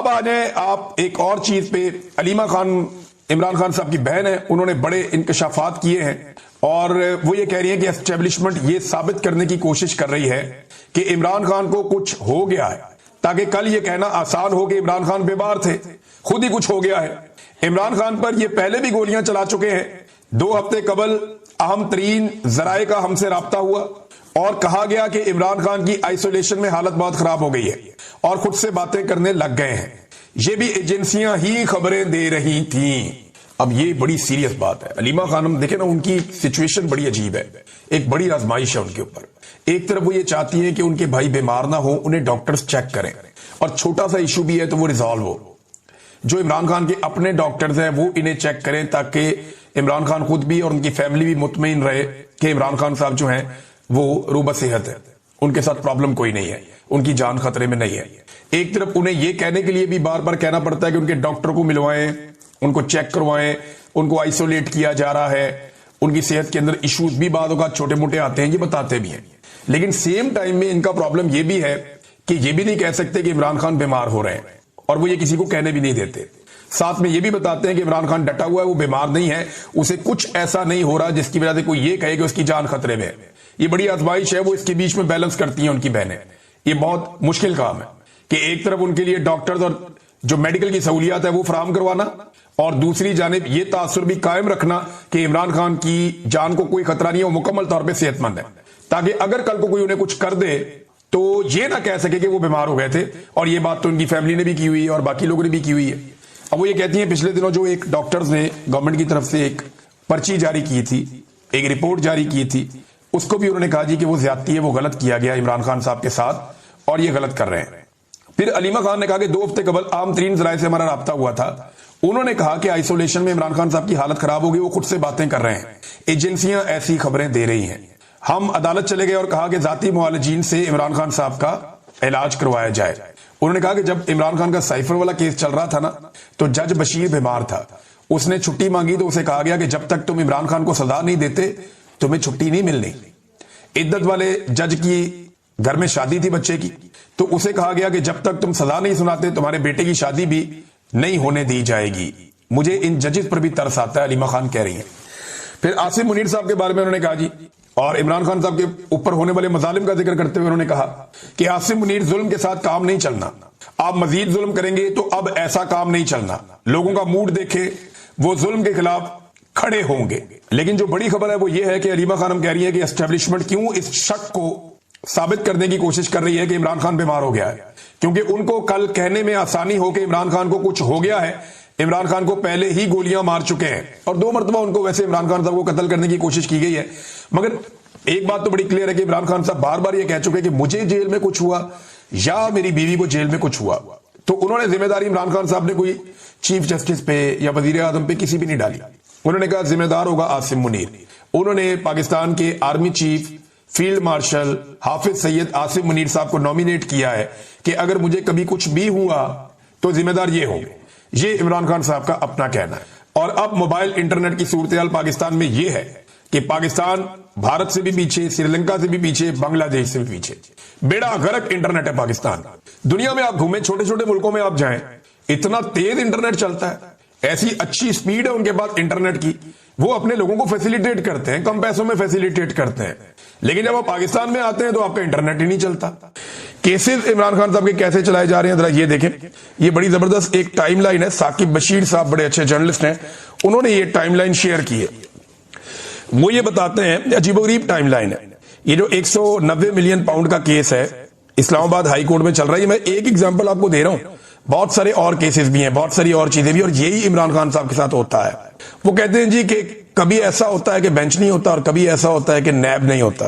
اب آ جائیں آپ ایک اور چیز پہ. علیمہ خان عمران خان صاحب کی بہن ہے, انہوں نے بڑے انکشافات کیے ہیں اور وہ یہ کہہ رہی ہیں کہ اسٹیبلشمنٹ یہ ثابت کرنے کی کوشش کر رہی ہے کہ عمران خان کو کچھ ہو گیا ہے, تاکہ کل یہ کہنا آسان ہو کہ عمران خان بیمار تھے, خود ہی کچھ ہو گیا ہے. عمران خان پر یہ پہلے بھی گولیاں چلا چکے ہیں. 2 ہفتے قبل اہم ترین ذرائع کا ہم سے رابطہ ہوا اور کہا گیا کہ عمران خان کی آئسولیشن میں حالت بہت خراب ہو گئی ہے اور خود سے باتیں کرنے لگ گئے ہیں. یہ بھی ایجنسیاں ہی خبریں دے رہی تھیں. اب یہ بڑی سیریس بات ہے. علیمہ خانم دیکھیں نا, ان کی سچویشن بڑی عجیب ہے, ایک بڑی آزمائش ہے ان کے اوپر. ایک طرف وہ یہ چاہتی ہیں کہ ان کے بھائی بیمار نہ ہو, انہیں ڈاکٹرز چیک کریں, اور چھوٹا سا ایشو بھی ہے تو وہ ریزالو ہو. جو عمران خان کے اپنے ڈاکٹرز ہیں وہ انہیں چیک کریں تاکہ عمران خان خود بھی اور ان کی فیملی بھی مطمئن رہے کہ عمران خان صاحب جو ہیں وہ روبہ صحت ہے, ان کے ساتھ پرابلم کوئی نہیں ہے, ان کی جان خطرے میں نہیں ہے. ایک طرف انہیں یہ کہنے کے لیے بھی بار بار کہنا پڑتا ہے کہ ان کے ڈاکٹر کو ملوائیں, ان کو چیک کروائیں, ان کو آئسولیٹ کیا جا رہا ہے, ان کی صحت کے اندر ایشوز بھی بعض اوقات چھوٹے موٹے آتے ہیں, یہ بتاتے بھی ہیں. لیکن سیم ٹائم میں ان کا پرابلم یہ بھی ہے کہ یہ بھی نہیں کہہ سکتے کہ عمران خان بیمار ہو رہے ہیں, اور وہ یہ کسی کو کہنے بھی نہیں دیتے. ساتھ میں یہ بھی بتاتے ہیں کہ عمران خان ڈٹا ہوا ہے, وہ بیمار نہیں ہے, اسے کچھ ایسا نہیں ہو رہا جس کی وجہ سے کوئی یہ کہے کہ اس کی جان خطرے میں ہے. یہ بڑی آزمائش ہے, وہ اس کے بیچ میں بیلنس کرتی ہیں ان کی بہنیں. یہ بہت مشکل کام ہے کہ ایک طرف ان کے لیے ڈاکٹرز اور جو میڈیکل کی سہولیات ہے وہ فراہم کروانا, اور دوسری جانب یہ تاثر بھی قائم رکھنا کہ عمران خان کی جان کو کوئی خطرہ نہیں ہے, وہ مکمل طور پہ صحت مند ہے, تاکہ اگر کل کو کوئی انہیں کچھ کر دے تو یہ نہ کہہ سکے کہ وہ بیمار ہو گئے تھے. اور یہ بات تو ان کی فیملی نے بھی کی ہوئی ہے اور باقی لوگوں نے بھی کی ہوئی ہے. اب وہ یہ کہتی ہیں پچھلے دنوں جو ایک ڈاکٹرز نے گورنمنٹ کی طرف سے ایک پرچی جاری کی تھی, ایک رپورٹ جاری کی تھی, اس کو بھی انہوں نے کہا جی کہ وہ زیادتی ہے, وہ غلط کیا گیا عمران خان صاحب کے ساتھ اور یہ غلط کر رہے ہیں. پھر علیمہ خان نے کہا کہ 2 ہفتے قبل عام ترین ذرائع سے ہمارا رابطہ ہوا تھا, انہوں نے کہا کہ آئسولیشن میں عمران خان صاحب کی حالت خراب ہو گئی, وہ خود سے باتیں کر رہے ہیں, ایجنسیاں ایسی خبریں دے رہی ہیں. ہم عدالت چلے گئے اور کہا کہ ذاتی معالجین سے عمران خان صاحب کا علاج کروایا جائے. انہوں نے کہا کہ جب عمران خان کا سائفر والا کیس چل رہا تھا نا, تو جج بشیر بیمار تھا, اس نے چھٹی مانگی تو اسے کہا گیا کہ جب تک تم عمران خان کو سزا نہیں دیتے تمہیں چھٹی نہیں ملنی. عدت والے جج کی گھر میں شادی تھی بچے کی, تو اسے کہا گیا کہ جب تک تم سزا نہیں سناتے تمہارے بیٹے کی شادی بھی نہیں ہونے دی جائے گی. مجھے ان ججز پر بھی ترس آتا ہے, علیمہ خان کہہ رہی ہیں. پھر عاصم منیر صاحب کے بارے میں انہوں نے کہا جی, اور عمران خان صاحب کے اوپر ہونے والے مظالم کا ذکر کرتے ہوئے انہوں نے کہا کہ عاصم منیر ظلم کے ساتھ کام نہیں چلنا, آپ مزید ظلم کریں گے تو اب ایسا کام نہیں چلنا, لوگوں کا موڈ دیکھے, وہ ظلم کے خلاف کھڑے ہوں گے. لیکن جو بڑی خبر ہے وہ یہ ہے کہ علیمہ خانم کہہ رہی ہے کہ اسٹیبلشمنٹ کیوں اس شک کو ثابت کرنے کی کوشش کر رہی ہے کہ عمران خان بیمار ہو گیا ہے, کیونکہ ان کو کل کہنے میں آسانی ہو کہ عمران خان کو کچھ ہو گیا ہے. عمران خان کو پہلے ہی گولیاں مار چکے ہیں, اور 2 مرتبہ ان کو ویسے عمران خان صاحب کو قتل کرنے کی کوشش کی گئی ہے. مگر ایک بات تو بڑی کلیئر ہے کہ عمران خان صاحب بار بار یہ کہہ چکے کہ مجھے جیل میں کچھ ہوا یا میری بیوی کو جیل میں کچھ ہوا. تو انہوں نے ذمہ داری عمران خان صاحب نے کوئی چیف جسٹس پہ یا وزیر اعظم پہ کسی بھی نہیں ڈالی. انہوں نے کہا ذمہ دار ہوگا عاصم منیر. انہوں نے پاکستان کے آرمی چیف فیلڈ مارشل حافظ سید عاصم منیر صاحب کو نومینیٹ کیا ہے کہ اگر مجھے کبھی کچھ بھی ہوا تو ذمہ دار یہ ہوں گے. یہ عمران خان صاحب کا اپنا کہنا ہے. اور اب موبائل انٹرنیٹ کی صورتحال پاکستان میں یہ ہے کہ پاکستان بھارت سے بھی پیچھے, سری لنکا سے بھی پیچھے, بنگلہ دیش سے بھی پیچھے. بیڑا غرق انٹرنیٹ ہے پاکستان. دنیا میں آپ گھومیں, چھوٹے چھوٹے ملکوں میں آپ جائیں, اتنا تیز انٹرنیٹ چلتا ہے, ایسی اچھی سپیڈ ہے ان کے پاس انٹرنیٹ کی, وہ اپنے لوگوں کو فیسیلیٹیٹ کرتے ہیں, کم پیسوں میں فیسیلیٹیٹ کرتے ہیں. لیکن جب آپ پاکستان میں آتے ہیں تو آپ کا انٹرنیٹ ہی نہیں چلتا. کیسز عمران خان صاحب کے کیسے چلائے جا رہے ہیں ذرا یہ دیکھیں. یہ بڑی زبردست ایک ٹائم لائن ہے, ثاقب بشیر صاحب بڑے اچھے جرنلسٹ ہیں, انہوں نے یہ ٹائم لائن شیئر کی ہے. وہ یہ بتاتے ہیں, عجیب و غریب ٹائم لائن ہے. یہ جو 190 ملین پاؤنڈ کا کیس ہے اسلام آباد ہائی کورٹ میں چل رہا ہے, میں ایک ایگزامپل آپ کو دے رہا ہوں, بہت سارے اور کیسز بھی ہیں, بہت ساری اور چیزیں بھی, اور یہی عمران خان صاحب کے ساتھ ہوتا ہے. وہ کہتے ہیں جی کہ کبھی ایسا ہوتا ہے کہ بینچ نہیں ہوتا, اور کبھی ایسا ہوتا ہے کہ نیب نہیں ہوتا,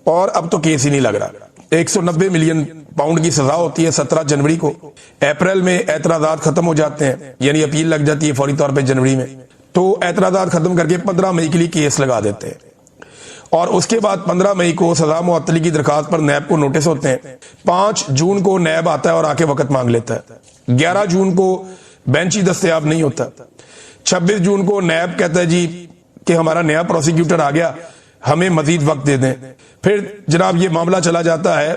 اور اب تو کیس ہی نہیں لگ رہا. 190 ملین پاؤنڈ کی سزا ہوتی ہے 17 جنوری کو. اپریل میں اعتراضات ختم ہو جاتے ہیں, یعنی اپیل لگ جاتی ہے فوری طور پہ جنوری میں, تو اعتراضات ختم کر کے 15 مئی کے لیے کیس لگا دیتے ہیں, اور اس کے بعد 15 مئی کو سزا معطلی کی درخواست پر نیب کو نوٹس ہوتے ہیں. 5 جون کو نیب آتا ہے اور آ کے وقت مانگ لیتا ہے. 11 جون کو بینچ ہی دستیاب نہیں ہوتا. 26 جون کو نیب کہتا ہے جی کہ ہمارا نیا پروسیکیوٹر آ گیا, ہمیں مزید وقت دے دیں. پھر جناب یہ معاملہ چلا جاتا ہے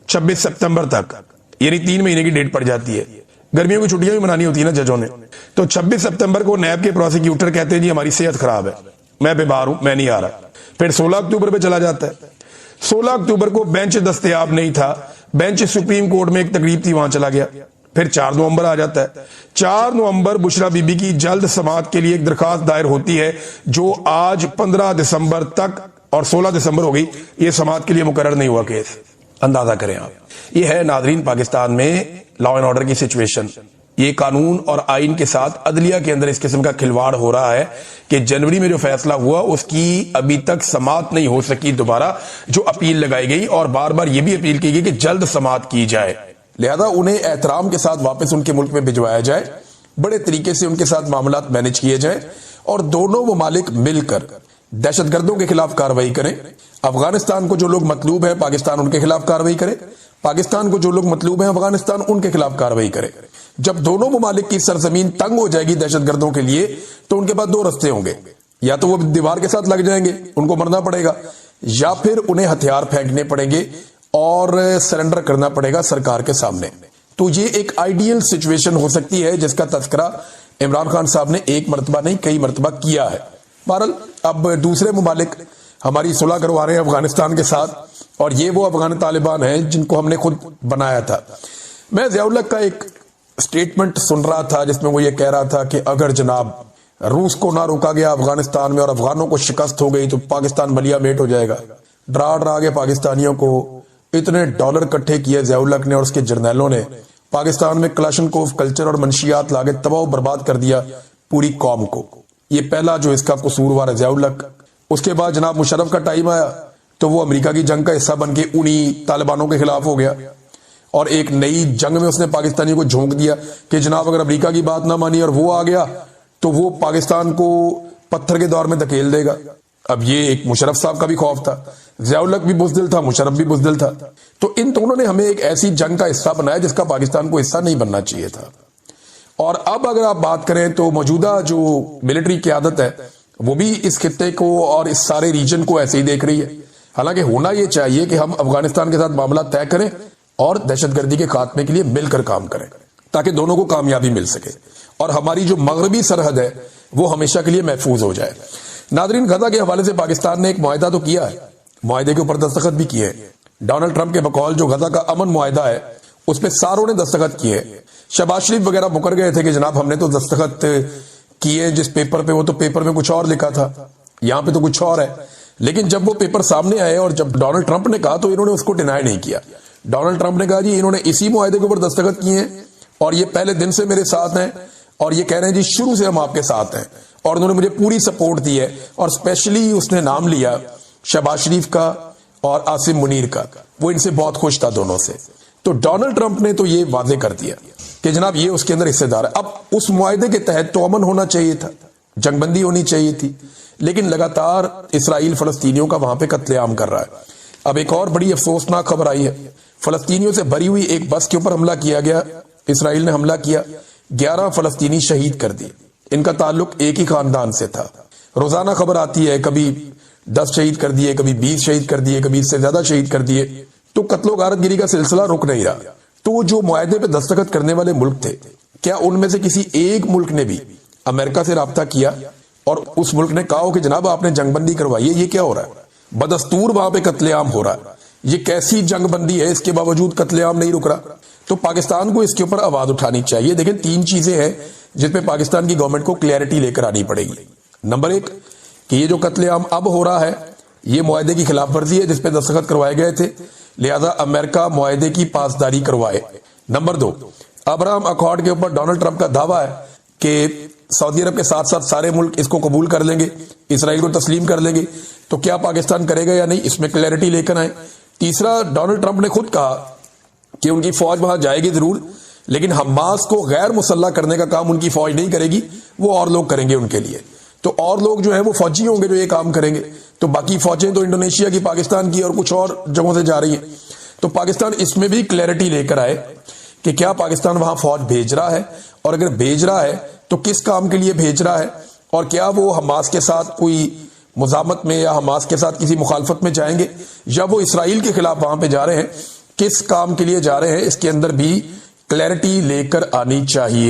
26 سپتمبر تک, یعنی 3 مہینے کی ڈیٹ پڑ جاتی ہے. गर्मियों की छुट्टियां भी मनानी होती है ना जजों ने। तो 26 सितंबर को नैब के प्रोसिक्यूटर कहते हैं जी हमारी सेहत खराब है, मैं बीमार हूं, मैं नहीं आ रहा। फिर 16 अक्टूबर पे चला जाता है। 16 अक्टूबर को बेंच दस्तयाब नहीं था, बेंच सुप्रीम कोर्ट में एक तकरीब थी, वहां चला गया। फिर 4 नवंबर आ जाता है। 4 नवंबर बुशरा बीबी की जल्द समाअत के लिए एक दरखास्त दायर होती है, जो आज 15 दिसंबर तक, और 16 दिसंबर हो गई, ये समाअत के लिए मुकर्रर नहीं हुआ केस। अंदाजा करें आप, ये है नाजरीन पाकिस्तान में लॉ एंड ऑर्डर की सिचुएशन। ये कानून और आइन के साथ अदलिया के अंदर इस किस्म का खिलवाड़ हो रहा है कि जनवरी में जो फैसला हुआ उसकी अभी तक समाअत नहीं हो सकी दोबारा, जो अपील लगाई गई, और बार बार ये भी अपील की गई कि जल्द समाअत की जाए। लिहाजा उन्हें एहतराम के साथ वापस उनके मुल्क में भिजवाया जाए, बड़े तरीके से उनके साथ मामलात मैनेज किए जाए, और दोनों ममालिक मिलकर दहशतगर्दों के खिलाफ कार्रवाई करें। अफगानिस्तान को जो लोग मतलूब है पाकिस्तान उनके खिलाफ कार्रवाई करे, पाकिस्तान को जो लोग मतलूब है अफगानिस्तान उनके खिलाफ कार्रवाई करे। जब दोनों ममालिक की सरजमीन तंग हो जाएगी दहशतगर्दों के लिए, तो उनके पास 2 रास्ते होंगे, या तो वो दीवार के साथ लग जाएंगे, उनको मरना पड़ेगा, या फिर उन्हें हथियार फेंकने पड़ेंगे और सरेंडर करना पड़ेगा सरकार के सामने। तो ये एक आइडियल सिचुएशन हो सकती है जिसका तज़किरा इमरान खान साहब ने एक मरतबा नहीं कई मरतबा किया है। बहरहाल अब दूसरे ममालिक हमारी सुलह करवा रहे हैं अफगानिस्तान के साथ, और ये वो अफगान तालिबान हैं जिनको हमने खुद बनाया था। मैं ज़ियाउल हक का एक स्टेटमेंट सुन रहा था जिसमें वो ये कह रहा था कि अगर जनाब रूस को ना रोका गया अफगानिस्तान में और अफगानों को शिकस्त हो गई तो पाकिस्तान बलिया मेट हो जाएगा। डरा के पाकिस्तानियों को इतने डॉलर इकट्ठे किए ज़ियाउल हक ने और उसके जर्नैलों ने, पाकिस्तान में क्लाशनकोव कल्चर और मंशियात लाके तबाह बर्बाद कर दिया पूरी कौम को। ये पहला जो इसका कसूरवार है ज़ियाउल हक। उसके बाद जनाब मुशर्रफ का टाइम आया तो वो अमेरिका की जंग का हिस्सा बन के उन्हीं तालिबानों के खिलाफ हो गया, और एक नई जंग में उसने पाकिस्तानियों को झोंक दिया कि जनाब अगर अमेरिका की बात ना मानी और वो आ गया तो वो पाकिस्तान को पत्थर के दौर में धकेल देगा। अब ये एक मुशर्रफ साहब का भी खौफ था, ज़ियाउल हक भी बुज़दिल था, मुशर्रफ भी बुज़दिल था। तो इन दोनों ने हमें एक ऐसी जंग का हिस्सा बनाया जिसका पाकिस्तान को हिस्सा नहीं बनना चाहिए था। और अब अगर आप बात करें तो मौजूदा जो मिलिट्री क़यादत है वो भी इस खित्ते को और इस सारे रीजन को ऐसे ही देख रही है। हालांकि होना ये चाहिए कि हम अफगानिस्तान के साथ मामला तय करें और दहशतगर्दी के खात्मे के लिए मिलकर काम करें, ताकि दोनों को कामयाबी मिल सके और हमारी जो मगरबी सरहद है वो हमेशा के लिए महफूज हो जाए। नादरीन, गजा के हवाले से पाकिस्तान ने एक मुआहदा तो किया है, मुआहदे के ऊपर दस्तखत भी किए हैं। डोनाल्ड ट्रंप के बकौल जो गजा का अमन मुआहदा है उस पर सारों ने दस्तखत किए। शहबाज शरीफ वगैरह मुकर गए थे कि जनाब हमने तो दस्तखत किए जिस पेपर पे, वो तो पेपर में कुछ और लिखा था, यहां पे तो कुछ और है। लेकिन जब वो पेपर सामने आए और जब डोनाल्ड ट्रंप ने कहा तो इन्होंने उसको डिनाई नहीं किया। डोनाल्ड ट्रंप ने कहा जी इन्होंने इसी मुआहदे के ऊपर दस्तखत किए हैं और ये पहले दिन से मेरे साथ हैं और ये कह रहे हैं जी शुरू से हम आपके साथ हैं, और उन्होंने मुझे पूरी सपोर्ट दी है। और स्पेशली उसने नाम लिया शहबाज शरीफ का और आसिम मुनीर का, वो इनसे बहुत खुश था दोनों से। तो डोनाल्ड ट्रंप ने तो ये वाजे कर दिया कि जनाब ये उसके अंदर हिस्सेदार है। अब उस मुआहदे के तहत तो अमन होना चाहिए था, जंगबंदी होनी चाहिए थी, लेकिन लगातार इसराइल फलस्तीनियों का वहां पे कत्लेआम कर रहा है। अब एक और बड़ी अफसोसनाक खबर आई है, फलस्तीनियों से भरी हुई एक बस के ऊपर हमला किया गया, इसराइल ने हमला किया, 11 फलस्तीनी शहीद कर दिए। इनका ताल्लुक एक ही खानदान से था। रोजाना खबर आती है, कभी 10 शहीद कर दिए, कभी 20 शहीद कर दिए, कभी इससे ज्यादा शहीद कर दिए। तो कत्लो गारतगिरी का सिलसिला रुक नहीं रहा। तो जो मुआहदे पे दस्तखत करने वाले मुल्क थे, क्या उनमें से किसी एक मुल्क ने भी अमेरिका से राब्ता किया और उस मुल्क ने कहा हो कि जनाब आपने जंगबंदी करवाई है, ये क्या हो रहा है? बदस्तूर वहां पे कत्लेआम हो रहा है, ये कैसी जंगबंदी है, इसके बावजूद कत्लेआम नहीं रुक रहा। तो पाकिस्तान को इसके ऊपर आवाज उठानी चाहिए। देखें, 3 चीजें हैं जिसपे पाकिस्तान की गवर्नमेंट को क्लैरिटी लेकर आनी पड़ेगी। नंबर 1 कि ये जो कत्लेआम अब हो रहा है ये मुआहदे की खिलाफ वर्जी है जिसपे दस्तखत करवाए गए थे, लिहाजा अमेरिका मुआहदे की पासदारी करवाए। नंबर 2, अब्राहम अकॉर्ड के ऊपर डोनाल्ड ट्रंप का दावा है कि सऊदी अरब के साथ साथ सारे मुल्क इसको कबूल कर लेंगे, इसराइल को तस्लीम कर लेंगे। तो क्या पाकिस्तान करेगा या नहीं, इसमें क्लैरिटी लेकर आए। तीसरा, डोनाल्ड ट्रंप ने खुद कहा कि उनकी फौज वहां जाएगी जरूर, लेकिन हमास को गैर मुसल्ला करने का काम उनकी फौज नहीं करेगी, वो और लोग करेंगे उनके लिए। तो और लोग जो है वो फौजी होंगे जो ये काम करेंगे। तो बाकी फौजें तो इंडोनेशिया की, पाकिस्तान की और कुछ और जगहों से जा रही हैं। तो पाकिस्तान इसमें भी क्लैरिटी लेकर आए कि क्या पाकिस्तान वहां फौज भेज रहा है, और अगर भेज रहा है तो किस काम के लिए भेज रहा है, और क्या वो हमास के साथ कोई मुजामत में या हमास के साथ किसी मुखालफत में जाएंगे, या वो इसराइल के खिलाफ वहां पे जा रहे हैं, किस काम के लिए जा रहे हैं, इसके अंदर भी क्लैरिटी लेकर आनी चाहिए।